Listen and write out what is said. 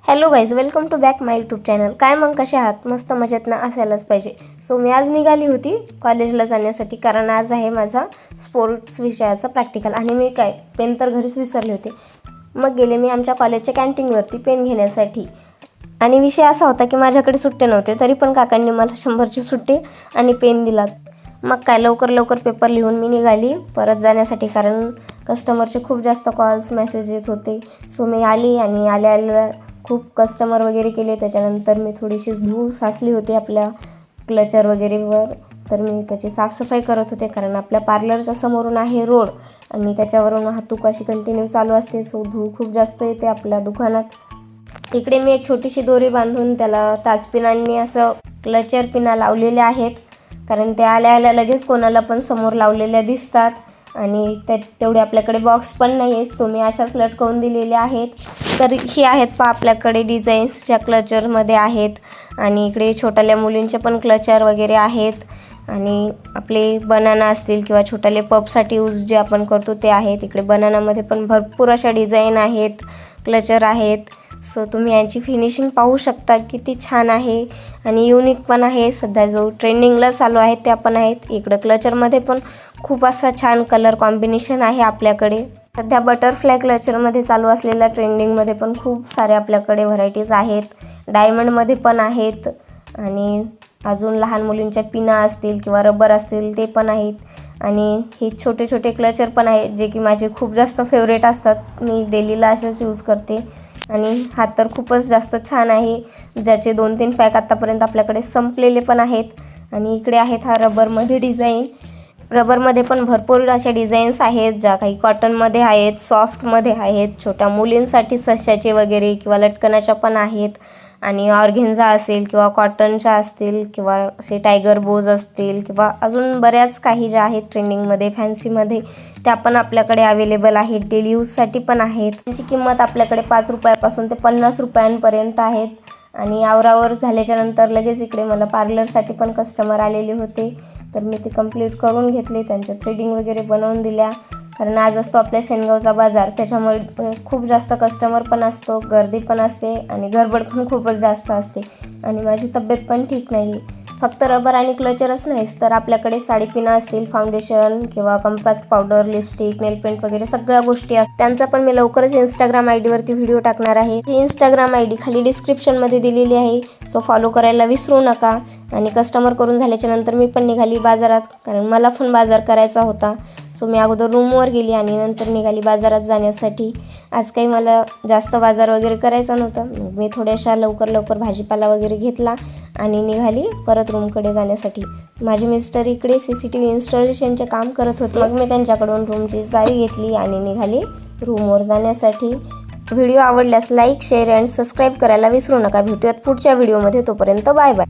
Hello guys, welcome to back my YouTube channel. काय मग कसे आहात? मस्त मजेत ना असायलाच पाहिजे। सो मी आज निघाली होती कॉलेजला जाण्यासाठी, कारण आज आहे माझा स्पोर्ट्स विषयाचा प्रॅक्टिकल आणि मी पेन तर घरीच विसरले होते। मग गेले मी आमच्या कॉलेजच्या कॅन्टीनवरती पेन घेण्यासाठी आणि विषय असा होता की माझ्याकडे सुट्टे नव्हते, तरी पण काकांनी मला 100ची सुट्टे आणि पेन दिलात। मग काय लवकर पेपर लिहून मी निघाली परत जाण्यासाठी, कारण कस्टमरचे खूप जास्त कॉल्स मेसेज येत होते। सो मी आली आणि आल्या खूप कस्टमर वगैरे केले। त्याच्यानंतर मी थोडीशी धूळ साचली होती आपल्या क्लचर वगैरेवर, तर मी त्याची साफसफाई करत होते, कारण आपल्या पार्लरच्या समोरून आहे रोड आणि त्याच्यावरून वाहतूक अशी कंटिन्यू चालू असते। सो धूळ खूप जास्त येते आपल्या दुकानात। इकडे मी एक छोटीशी दोरी बांधून त्याला टाचपिनांनी असं क्लचर पिना लावलेल्या आहेत, कारण ते आल्या लगेच कोणाला पण समोर लावलेल्या दिसतात आणि तेवढे आपल्याकडे बॉक्स पण नाही आहेत। सो मी अशाच लटकवून दिलेल्या आहेत। तर ही आहेत पहा आपल्याकडे डिझाईन्स ज्या क्लचरमध्ये आहेत, आणि इकडे छोट्याल्या मुलींचे पण क्लचर वगैरे आहेत, आणि आपले बनाना असतील किंवा छोट्याले पपसाठी यूज जे आपण करतो ते आहेत। इकडे बनानामध्ये पण भरपूर अशा डिझाईन आहेत, क्लचर आहेत। सो तुम्ही यांची फिनिशिंग पाहू शकता, किती छान आहे आणि युनिक पण आहे। सध्या जो ट्रेंडिंगला चालू आहे त्या पण आहेत। इकडं क्लचरमध्ये पण खूप असा छान कलर कॉम्बिनेशन आहे आपल्याकडे। सध्या बटरफ्लाय क्लचरमध्ये चालू असलेल्या ट्रेंडिंगमध्ये पण खूप सारे आपल्याकडे व्हरायटीज आहेत। डायमंडमध्ये पण आहेत, आणि अजून लहान मुलींच्या पिना असतील किंवा रबर असतील ते पण आहेत, आणि हे छोटे क्लचर पण आहेत जे की माझे खूप जास्त फेवरेट असतात। मी डेलीला असेच यूज करते, आणि हा तर खूपच जास्त छान आहे, ज्याचे 2-3 पॅक आत्तापर्यंत आपल्याकडे संपलेले पण आहेत। आणि इकडे आहेत हा रबरमध्ये डिझाईन। रबरमध्ये पण भरपूर अशा डिझाईन्स आहेत, ज्या काही कॉटनमध्ये आहेत, सॉफ्टमध्ये आहेत, छोट्या मुलींसाठी सश्याचे वगैरे किंवा लटकनाच्या पण आहेत, आणि ऑर्गेन्झा असेल किंवा कॉटनच्या असतील किंवा असे टायगर बोज असतील किंवा अजून बऱ्याच काही ज्या आहेत ट्रेंडिंगमध्ये फॅन्सीमध्ये, त्या पण आपल्याकडे अवेलेबल आहेत। डेली यूजसाठी पण आहेत। त्यांची किंमत आपल्याकडे 5 रुपयापासून ते 50 रुपयांपर्यंत आहेत। आणि आवरावर झाल्याच्यानंतर लगेच इकडे मला पार्लरसाठी पण कस्टमर आलेले होते, तर मी ते कंप्लीट करून घेतले, त्यांच्या थ्रेडिंग वगैरे बनवून दिल्या, कारण आज असतो आपल्या शेनगावचा बाजार, त्याच्यामुळे खूप जास्त कस्टमर पण असतो, गर्दी पण असते आणि गडबड पण खूपच जास्त असते, आणि माझी तब्येत पण ठीक नाही। फक्त रबर आणि क्लचरच नाहीच, तर आपल्याकडे साडी पिना असतील, फाउंडेशन किंवा कॉम्पॅक्ट पावडर, लिपस्टिक, नेल पेंट वगैरे सगळ्या गोष्टी असतात। त्यांचा पण मी लवकरच इंस्टाग्राम ID वरती व्हिडिओ टाकणार आहे। ही इंस्टाग्राम ID खाली डिस्क्रिप्शनमध्ये दिलेली आहे, सो फॉलो करायला विसरू नका। आणि कस्टमर करून झाल्याच्या नंतर मी पण निघाली बाजारात, कारण मला पण बाजार करायचा होता। सो मी अगोदर रूमवर गेली आणि नंतर निघाली बाजारात जाण्यासाठी। आज काही मला जास्त बाजार वगैरे करायचा नव्हता, मी थोड्याशा लवकर भाजीपाला वगैरे घेतला आणि निघाली परत रूमकडे जाण्यासाठी। माझे मिस्टर इकडे CCTV इन्स्टॉलेशनचे काम करत होते, मग मी त्यांच्याकडून रूमची चावी घेतली आणि निघाली रूमवर जाण्यासाठी। व्हिडिओ आवडल्यास लाईक, शेअर आणि सबस्क्राईब करायला विसरू नका। भेटूयात पुढच्या व्हिडिओमध्ये, तोपर्यंत बाय बाय।